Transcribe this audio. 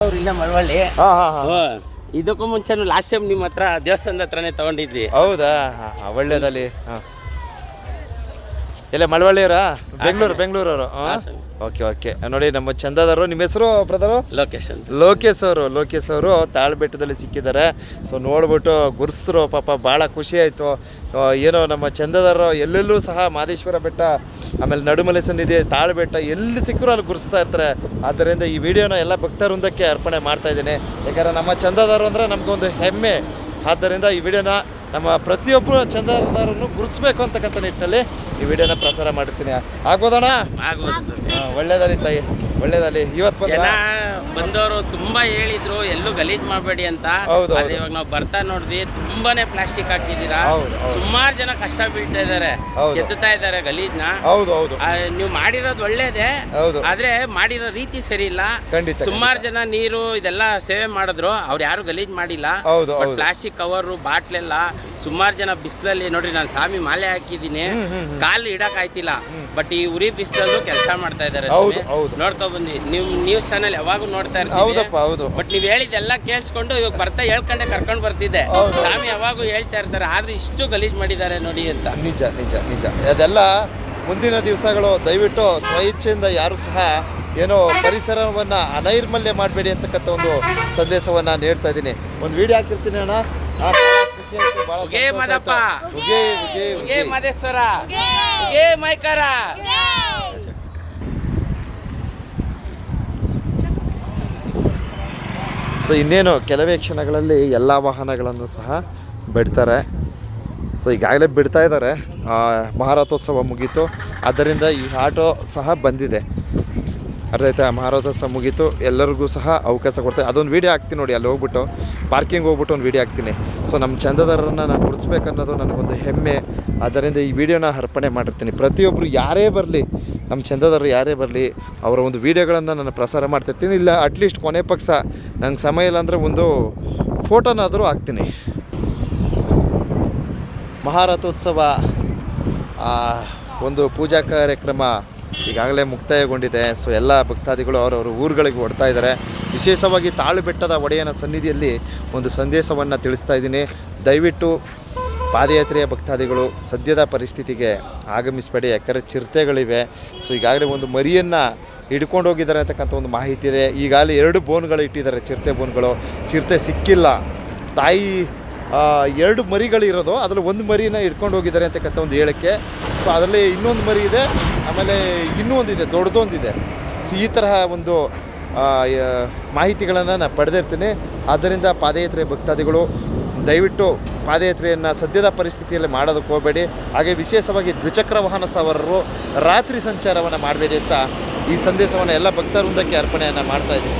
ಅವ್ರು ಇಲ್ಲ ಮಳವಳ್ಳಿ. ಇದಕ್ಕೂ ಮುಂಚೆ ಲಾಸ್ಟ್ ಟೈಮ್ ನಿಮ್ಮ ಹತ್ರ ದೇವಸ್ಥಾನದ ಹತ್ರನೇ ತಗೊಂಡಿದ್ವಿ. ಹೌದಾ? ಒಳ್ಳೇದಲ್ಲಿ. ಎಲ್ಲ ಮಳವಳ್ಳಿಯವರಾ? ಬೆಂಗಳೂರವರು. Okay okay. ನೋಡಿ ನಮ್ಮ ಚಂದದವರು. ನಿಮ್ಮ ಹೆಸರು ಬ್ರದರು? ಲೋಕೇಶ್ ಅಂತ. ಲೋಕೇಶ್ ಅವರು ತಾಳ್ಬೆಟ್ಟದಲ್ಲಿ ಸಿಕ್ಕಿದ್ದಾರೆ. ಸೊ ನೋಡ್ಬಿಟ್ಟು ಗುರುಸ್ತರು, ಪಾಪ ಭಾಳ ಖುಷಿ ಆಯಿತು. ಏನೋ ನಮ್ಮ ಚಂದದವರು ಎಲ್ಲೆಲ್ಲೂ ಸಹ ಮಾದೇಶ್ವರ ಬೆಟ್ಟ, ಆಮೇಲೆ ನಡುಮಲೆ ಸನ್ನಿಧಿ, ತಾಳ್ಬೆಟ್ಟ ಎಲ್ಲಿ ಸಿಕ್ಕರೂ ಅಲ್ಲಿ ಗುರುಸ್ತಾ ಇರ್ತಾರೆ. ಆದ್ದರಿಂದ ಈ ವಿಡಿಯೋನ ಎಲ್ಲ ಭಕ್ತವೃಂದಕ್ಕೆ ಅರ್ಪಣೆ ಮಾಡ್ತಾ ಇದ್ದೀನಿ. ಯಾಕಂದರೆ ನಮ್ಮ ಚಂದದವರು ಅಂದರೆ ನಮಗೊಂದು ಹೆಮ್ಮೆ. ಆದ್ದರಿಂದ ಈ ವಿಡಿಯೋನ ನಮ್ಮ ಪ್ರತಿಯೊಬ್ಬರು ಚಂದದಾರರನ್ನು ಗುರುತಿಸ್ಬೇಕು ಅಂತಕ್ಕಂಥ ನಿಟ್ಟಿನಲ್ಲಿ ಈ ವಿಡಿಯೋನ ಪ್ರಸಾರ ಮಾಡ್ತೀನಿ. ಆಗ್ಬೋದಣ್ಣ? ಒಳ್ಳೇದಲ್ಲಿ ತಾಯಿ, ಒಳ್ಳೇದಲ್ಲಿ. ಇವತ್ತು ಬಂದವರು ತುಂಬಾ ಹೇಳಿದ್ರು ಎಲ್ಲೂ ಗಲೀಜ್ ಮಾಡಬೇಡಿ ಅಂತ. ಇವಾಗ ನಾವು ಬರ್ತಾ ನೋಡಿದ್ವಿ, ತುಂಬಾನೇ ಪ್ಲಾಸ್ಟಿಕ್ ಹಾಕಿದ್ದೀರಾ. ಸುಮಾರು ಜನ ಕಷ್ಟ ಬೀಳ್ತಾ ಇದಾರೆ, ಎತ್ತುತ್ತಾ ಇದಾರೆ ಗಲೀಜ್ನ. ನೀವು ಮಾಡಿರೋದು ಒಳ್ಳೇದೇ, ಆದ್ರೆ ಮಾಡಿರೋ ರೀತಿ ಸರಿ ಇಲ್ಲ. ಸುಮಾರು ಜನ ನೀರು ಇದೆಲ್ಲ ಸೇವೆ ಮಾಡಿದ್ರು, ಅವ್ರು ಯಾರು ಗಲೀಜ್ ಮಾಡಿಲ್ಲ. ಪ್ಲಾಸ್ಟಿಕ್ ಕವರು, ಬಾಟ್ಲೆಲ್ಲ ಸುಮಾರು ಜನ ಬಿಸಿಲಲ್ಲಿ ನೋಡ್ರಿ, ನಾನು ಸ್ವಾಮಿ ಮಾಲೆ ಹಾಕಿದ್ದೀನಿ, ಕಾಲು ಇಡಕ್ ಆಯ್ತಿಲ್ಲ. ಬಟ್ ಈ ಉರಿ ಬಿಸಿಲಲ್ಲೂ ಕೆಲಸ ಮಾಡ್ತಾ ಇದಾರೆ. ನೋಡ್ಕೊ ಬಂದ್ವಿ, ನೀವು ನ್ಯೂಸ್ ಚಾನೆಲ್ ಯಾವಾಗೂ ನೋಡ್ತಾ ಇರ್ತೀವಿ. ಬಟ್ ನೀವ್ ಹೇಳಿದೆಲ್ಲ ಕೇಳಿಸ್ಕೊಂಡು ಇವಾಗ ಬರ್ತಾ ಹೇಳ್ಕೊಂಡೆ ಕರ್ಕೊಂಡು ಬರ್ತಿದ್ದೆ. ಸ್ವಾಮಿ ಯಾವಾಗೂ ಹೇಳ್ತಾ ಇರ್ತಾರೆ, ಆದ್ರೆ ಇಷ್ಟು ಗಲೀಜ್ ಮಾಡಿದ್ದಾರೆ ನೋಡಿ ಅಂತ. ನಿಜ ನಿಜ ನಿಜ. ಅದೆಲ್ಲ ಮುಂದಿನ ದಿವಸಗಳು ದಯವಿಟ್ಟು ಸ್ವಇಚ್ಛೆಯಿಂದ ಯಾರು ಸಹ ಏನೋ ಪರಿಸರವನ್ನು ಅನೈರ್ಮಲ್ಯ ಮಾಡಬೇಡಿ ಅಂತಕ್ಕಂಥ ಒಂದು ಸಂದೇಶವನ್ನು ನೀಡ್ತಾ ಇದ್ದೀನಿ. ಒಂದು ವಿಡಿಯೋ ಹಾಕಿರ್ತೀನಿ ಅಣ್ಣ. ಮಾದೇಶ್ವರ ಮೈಕಾರ. ಸೊ ಇನ್ನೇನು ಕೆಲವೇ ಕ್ಷಣಗಳಲ್ಲಿ ಎಲ್ಲ ವಾಹನಗಳನ್ನು ಸಹ ಬಿಡ್ತಾರೆ. ಸೊ ಈಗಾಗಲೇ ಬಿಡ್ತಾ ಇದ್ದಾರೆ. ಮಹಾರಥೋತ್ಸವ ಮುಗೀತು, ಆದ್ದರಿಂದ ಈ ಆಟೋ ಸಹ ಬಂದಿದೆ. ಅರ್ಥ ಆಯ್ತಾ? ಮಹಾರಥೋತ್ಸವ ಮುಗೀತು, ಎಲ್ಲರಿಗೂ ಸಹ ಅವಕಾಶ ಕೊಡ್ತಾರೆ. ಅದೊಂದು ವೀಡಿಯೋ ಹಾಕ್ತೀನಿ ನೋಡಿ, ಅಲ್ಲಿ ಹೋಗ್ಬಿಟ್ಟು ಪಾರ್ಕಿಂಗ್ ಹೋಗ್ಬಿಟ್ಟು ಒಂದು ವೀಡಿಯೋ ಹಾಕ್ತೀನಿ. ಸೊ ನಮ್ಮ ಚಂದದಾರರನ್ನು ನಾನು ಗುರುತಿಸ್ಬೇಕನ್ನೋದು ನನಗೊಂದು ಹೆಮ್ಮೆ. ಆದ್ದರಿಂದ ಈ ವಿಡಿಯೋನ ಅರ್ಪಣೆ ಮಾಡಿರ್ತೀನಿ. ಪ್ರತಿಯೊಬ್ಬರು ಯಾರೇ ಬರಲಿ, ನಮ್ಮ ಚಂದದಾರರು ಯಾರೇ ಬರಲಿ, ಅವರ ಒಂದು ವೀಡಿಯೋಗಳನ್ನು ನಾನು ಪ್ರಸಾರ ಮಾಡ್ತಿರ್ತೀನಿ. ಇಲ್ಲ ಅಟ್ಲೀಸ್ಟ್ ಕೊನೆ ಪಕ್ಷ ನನಗೆ ಸಮಯ ಇಲ್ಲ ಅಂದರೆ ಒಂದು ಫೋಟೋನಾದರೂ ಹಾಕ್ತೀನಿ. ಮಹಾರಥೋತ್ಸವ ಒಂದು ಪೂಜಾ ಕಾರ್ಯಕ್ರಮ ಈಗಾಗಲೇ ಮುಕ್ತಾಯಗೊಂಡಿದೆ. ಸೊ ಎಲ್ಲ ಭಕ್ತಾದಿಗಳು ಅವರವರು ಊರುಗಳಿಗೆ ಹೊಡ್ತಾ ಇದ್ದಾರೆ. ವಿಶೇಷವಾಗಿ ತಾಳುಬೆಟ್ಟದ ಒಡೆಯನ ಸನ್ನಿಧಿಯಲ್ಲಿ ಒಂದು ಸಂದೇಶವನ್ನು ತಿಳಿಸ್ತಾ ಇದ್ದೀನಿ. ದಯವಿಟ್ಟು ಪಾದಯಾತ್ರೆಯ ಭಕ್ತಾದಿಗಳು ಸದ್ಯದ ಪರಿಸ್ಥಿತಿಗೆ ಆಗಮಿಸಬೇಡಿ, ಯಾಕಂದರೆ ಚಿರತೆಗಳಿವೆ. ಸೊ ಈಗಾಗಲೇ ಒಂದು ಮರಿಯನ್ನು ಹಿಡ್ಕೊಂಡು ಹೋಗಿದ್ದಾರೆ ಅಂತಕ್ಕಂಥ ಒಂದು ಮಾಹಿತಿ ಇದೆ. ಈಗಾಗಲೇ 2 ಬೋನ್ಗಳು ಇಟ್ಟಿದ್ದಾರೆ, ಚಿರತೆ ಬೋನ್ಗಳು. ಚಿರತೆ ಸಿಕ್ಕಿಲ್ಲ. ತಾಯಿ 2 ಮರಿಗಳಿರೋದು, ಅದರಲ್ಲಿ ಒಂದು ಮರಿನ ಹಿಡ್ಕೊಂಡು ಹೋಗಿದ್ದಾರೆ ಅಂತಕ್ಕಂಥ ಒಂದು ಹೇಳಿಕೆ. ಸೊ ಅದರಲ್ಲಿ ಇನ್ನೊಂದು ಮರಿ ಇದೆ, ಆಮೇಲೆ ಇನ್ನೂ ಒಂದಿದೆ, ದೊಡ್ಡದೊಂದಿದೆ. ಸೊ ಈ ತರಹ ಒಂದು ಮಾಹಿತಿಗಳನ್ನು ನಾನು ಪಡೆದಿರ್ತೀನಿ. ಆದ್ದರಿಂದ ಪಾದಯಾತ್ರೆ ಭಕ್ತಾದಿಗಳು ದಯವಿಟ್ಟು ಪಾದಯಾತ್ರೆಯನ್ನು ಸದ್ಯದ ಪರಿಸ್ಥಿತಿಯಲ್ಲಿ ಮಾಡೋದಕ್ಕೆ ಹೋಗಬೇಡಿ. ಹಾಗೆ ವಿಶೇಷವಾಗಿ ದ್ವಿಚಕ್ರ ವಾಹನ ಸವಾರರು ರಾತ್ರಿ ಸಂಚಾರವನ್ನು ಮಾಡಬೇಡಿ ಅಂತ ಈ ಸಂದೇಶವನ್ನು ಎಲ್ಲ ಭಕ್ತವೃಂದಕ್ಕೆ ಅರ್ಪಣೆಯನ್ನು ಮಾಡ್ತಾಯಿದ್ದೀನಿ.